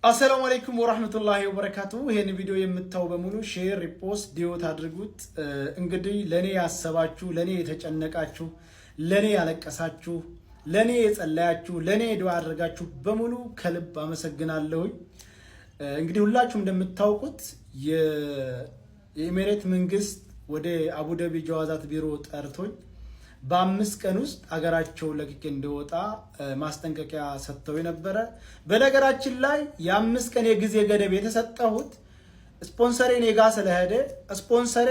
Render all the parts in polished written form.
አሰላሙ አለይኩም ወራህመቱላሂ ወበረካቱ። ይሄን ቪዲዮ የምታዩ በሙሉ ሼር፣ ሪፖስት፣ ዲዮት አድርጉት። እንግዲህ ለኔ ያሰባችሁ፣ ለኔ የተጨነቃችሁ፣ ለኔ ያለቀሳችሁ፣ ለኔ የጸለያችሁ፣ ለኔ ዱዓ አድርጋችሁ በሙሉ ከልብ አመሰግናለሁ። እንግዲህ ሁላችሁም እንደምታውቁት የኢሚሬት መንግስት ወደ አቡዳቢ ጀዋዛት ቢሮ ጠርቶኝ በ5 ቀን ውስጥ አገራቸው ለቅቄ እንደወጣ ማስጠንቀቂያ ሰጥተው የነበረ። በነገራችን ላይ የ5 ቀን የጊዜ ገደብ የተሰጠሁት ስፖንሰሬ ኔጋ ስለሄደ ስፖንሰሬ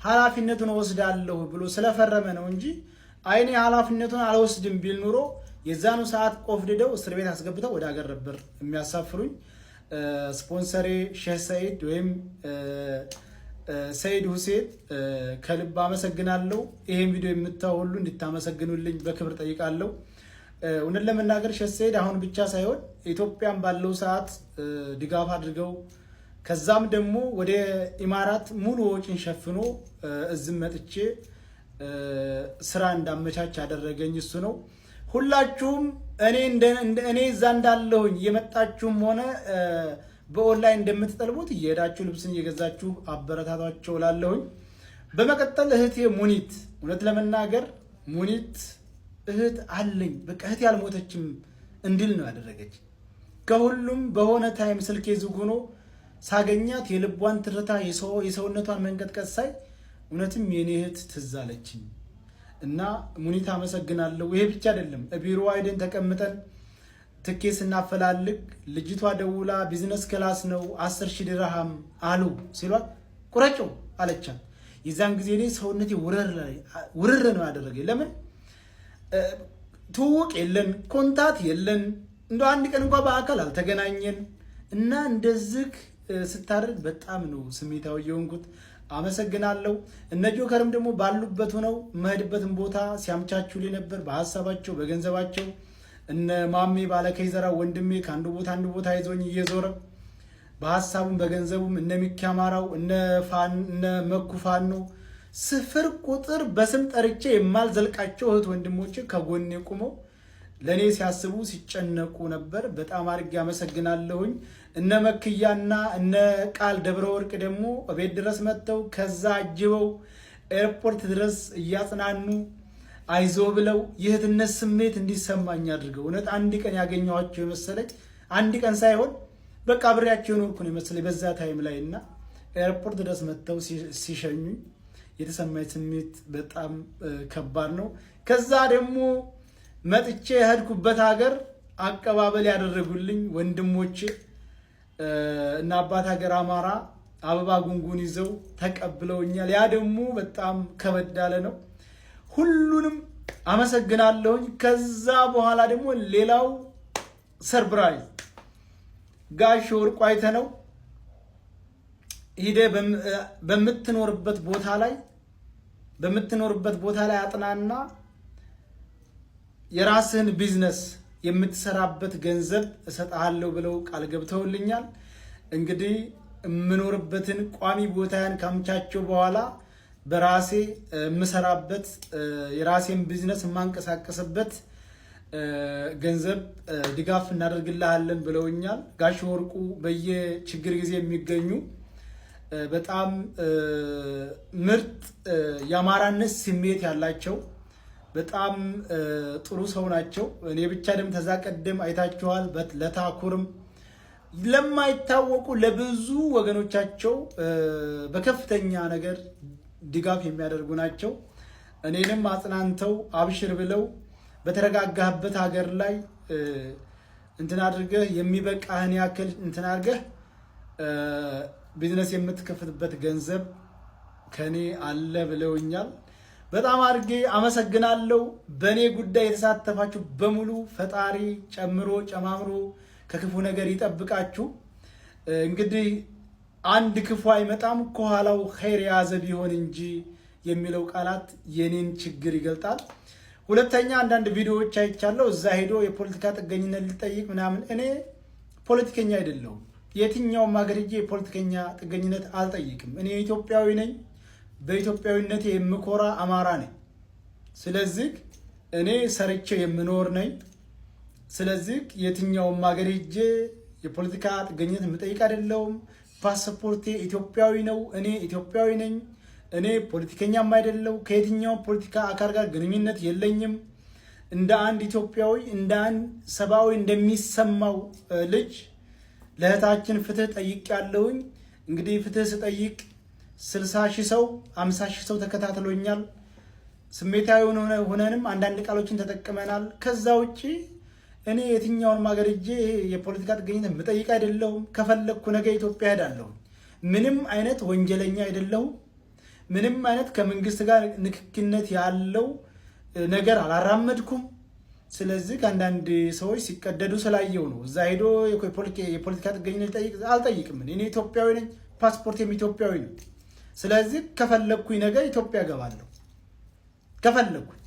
ኃላፊነቱን ወስዳለሁ ብሎ ስለፈረመ ነው እንጂ አይኔ ኃላፊነቱን አልወስድም ቢል ኑሮ የዛኑ ሰዓት ቆፍድደው እስር ቤት አስገብተው ወደ ሀገር ነበር የሚያሳፍሩኝ። ስፖንሰሬ ሼህ ሰይድ ወይም ሰይድ ሁሴን ከልብ አመሰግናለሁ። ይሄን ቪዲዮ የምታዩ ሁሉ እንድታመሰግኑልኝ በክብር ጠይቃለሁ። እውነት ለመናገር ሼህ ሰይድ አሁን ብቻ ሳይሆን ኢትዮጵያን ባለው ሰዓት ድጋፍ አድርገው ከዛም ደግሞ ወደ ኢማራት ሙሉ ወጪን ሸፍኖ እዝም መጥቼ ስራ እንዳመቻች ያደረገኝ እሱ ነው። ሁላችሁም እኔ እዛ እንዳለሁኝ የመጣችሁም ሆነ በኦንላይን እንደምትጠልቡት እየሄዳችሁ ልብስን እየገዛችሁ አበረታቷቸው ላለሁኝ። በመቀጠል እህቴ ሙኒት፣ እውነት ለመናገር ሙኒት እህት አለኝ በቃ እህቴ አልሞተችም እንድል ነው ያደረገች። ከሁሉም በሆነ ታይም ስልኬ ዝግ ሆኖ ሳገኛት የልቧን ትርታ የሰውነቷን መንቀጥቀጥ ሳይ እውነትም የኔ እህት ትዝ አለችኝ እና ሙኒት አመሰግናለሁ። ይሄ ብቻ አይደለም፣ ቢሮ አይደን ተቀምጠን ትኬት ስናፈላልግ ልጅቷ ደውላ ቢዝነስ ክላስ ነው 10,000 ድርሃም አሉ ሲሏት ቁረጭው አለቻት። የዛን ጊዜ እኔ ሰውነቴ ውርር ነው ያደረገኝ። ለምን ትውውቅ የለን ኮንታት የለን እንደው አንድ ቀን እንኳን በአካል አልተገናኘን እና እንደዚህ ስታደርግ በጣም ነው ስሜታዊ የሆንኩት። አመሰግናለሁ። እነ ጆከርም ደግሞ ባሉበት ሆነው መሄድበትን ቦታ ሲያምቻቹልኝ ነበር በሐሳባቸው በገንዘባቸው። እነ ማሜ ባለከይዘራ ወንድሜ ከአንዱ ቦታ አንዱ ቦታ ይዞኝ እየዞረ በሐሳቡም በገንዘቡም እነ ሚካማራው እነ መኩፋኖ ስፍር ቁጥር በስም ጠርቼ የማልዘልቃቸው እህት ወንድሞቼ ከጎኔ ቁመው ለኔ ሲያስቡ ሲጨነቁ ነበር። በጣም አድርጌ አመሰግናለሁኝ። እነ መክያና እነ ቃል ደብረ ወርቅ ደግሞ ቤት ድረስ መጥተው ከዛ አጅበው ኤርፖርት ድረስ እያጽናኑ አይዞ ብለው የእህትነት ስሜት እንዲሰማኝ አድርገው እውነት አንድ ቀን ያገኘኋቸው የመሰለኝ አንድ ቀን ሳይሆን በቃ አብሬያቸው ኖርኩ ነው የመሰለኝ በዛ ታይም ላይ እና ኤርፖርት ድረስ መጥተው ሲሸኙኝ የተሰማኝ ስሜት በጣም ከባድ ነው። ከዛ ደግሞ መጥቼ የሄድኩበት ሀገር አቀባበል ያደረጉልኝ ወንድሞቼ እና አባት ሀገር አማራ አበባ ጉንጉን ይዘው ተቀብለውኛል። ያ ደግሞ በጣም ከበድ ያለ ነው። ሁሉንም አመሰግናለሁኝ። ከዛ በኋላ ደግሞ ሌላው ሰርፕራይዝ ጋሽ ወርቁ አይተነው ሂደ በምትኖርበት ቦታ ላይ አጥናና የራስህን ቢዝነስ የምትሰራበት ገንዘብ እሰጥሃለሁ ብለው ቃል ገብተውልኛል። እንግዲህ የምኖርበትን ቋሚ ቦታያን ካምቻቸው በኋላ በራሴ የምሰራበት የራሴን ቢዝነስ የማንቀሳቀስበት ገንዘብ ድጋፍ እናደርግልሃለን ብለውኛል። ጋሽ ወርቁ በየችግር ጊዜ የሚገኙ በጣም ምርጥ የአማራነት ስሜት ያላቸው በጣም ጥሩ ሰው ናቸው። እኔ ብቻ ደም ተዛ ቀደም አይታችኋል። ለታኩርም ለማይታወቁ ለብዙ ወገኖቻቸው በከፍተኛ ነገር ድጋፍ የሚያደርጉ ናቸው። እኔንም አጽናንተው አብሽር ብለው በተረጋጋህበት ሀገር ላይ እንትን አድርገህ የሚበቃህን ያክል እንትን አድርገህ ቢዝነስ የምትከፍትበት ገንዘብ ከኔ አለ ብለውኛል። በጣም አድርጌ አመሰግናለሁ። በእኔ ጉዳይ የተሳተፋችሁ በሙሉ ፈጣሪ ጨምሮ ጨማምሮ ከክፉ ነገር ይጠብቃችሁ። እንግዲህ አንድ ክፉ አይመጣም ከኋላው ኸይር የያዘ ቢሆን እንጂ የሚለው ቃላት የኔን ችግር ይገልጣል። ሁለተኛ አንዳንድ ቪዲዮዎች አይቻለሁ። እዛ ሄዶ የፖለቲካ ጥገኝነት ሊጠይቅ ምናምን። እኔ ፖለቲከኛ አይደለሁም። የትኛውም ሀገር ሄጄ የፖለቲከኛ ጥገኝነት አልጠይቅም። እኔ ኢትዮጵያዊ ነኝ። በኢትዮጵያዊነቴ የምኮራ አማራ ነኝ። ስለዚህ እኔ ሰርቼ የምኖር ነኝ። ስለዚህ የትኛውም ሀገር ሄጄ የፖለቲካ ጥገኝነት የምጠይቅ አይደለሁም። ፓስፖርቴ ኢትዮጵያዊ ነው። እኔ ኢትዮጵያዊ ነኝ። እኔ ፖለቲከኛም አይደለሁ። ከየትኛው ፖለቲካ አካል ጋር ግንኙነት የለኝም። እንደ አንድ ኢትዮጵያዊ እንደ አንድ ሰብአዊ እንደሚሰማው ልጅ ለእህታችን ፍትህ ጠይቄያለሁኝ። እንግዲህ ፍትህ ስጠይቅ 60 ሺህ ሰው 50 ሺህ ሰው ተከታትሎኛል። ስሜታዊ ሆነንም አንዳንድ ቃሎችን ተጠቅመናል። ከዛ ውጪ እኔ የትኛውን ሀገር ሄጄ የፖለቲካ ጥገኝነት የምጠይቅ አይደለሁም። ከፈለግኩ ነገ ኢትዮጵያ ሄዳለሁ። ምንም አይነት ወንጀለኛ አይደለሁም። ምንም አይነት ከመንግስት ጋር ንክኪነት ያለው ነገር አላራመድኩም። ስለዚህ ከአንዳንድ ሰዎች ሲቀደዱ ስላየው ነው። እዛ ሄዶ የፖለቲካ ጥገኝነት አልጠይቅም። እኔ ኢትዮጵያዊ ነኝ። ፓስፖርቴም ኢትዮጵያዊ ነው። ስለዚህ ከፈለግኩኝ ነገ ኢትዮጵያ እገባለሁ ከፈለግኩኝ።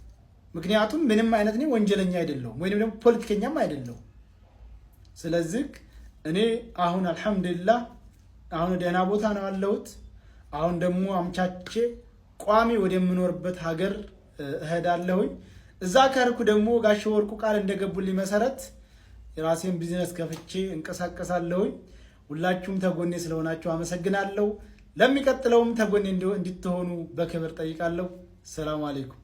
ምክንያቱም ምንም አይነት እኔ ወንጀለኛ አይደለሁም ወይም ደግሞ ፖለቲከኛም አይደለሁም። ስለዚህ እኔ አሁን አልሐምዱሊላህ አሁን ደህና ቦታ ነው ያለሁት። አሁን ደግሞ አምቻቼ ቋሚ ወደምኖርበት ሀገር እሄዳለሁኝ። እዛ ከርኩ ደግሞ ጋሽ ወርቁ ቃል እንደገቡልኝ መሰረት የራሴን ቢዝነስ ከፍቼ እንቀሳቀሳለሁኝ። ሁላችሁም ተጎኔ ስለሆናችሁ አመሰግናለሁ። ለሚቀጥለውም ተጎኔ እንድትሆኑ በክብር ጠይቃለሁ። ሰላም አለይኩም።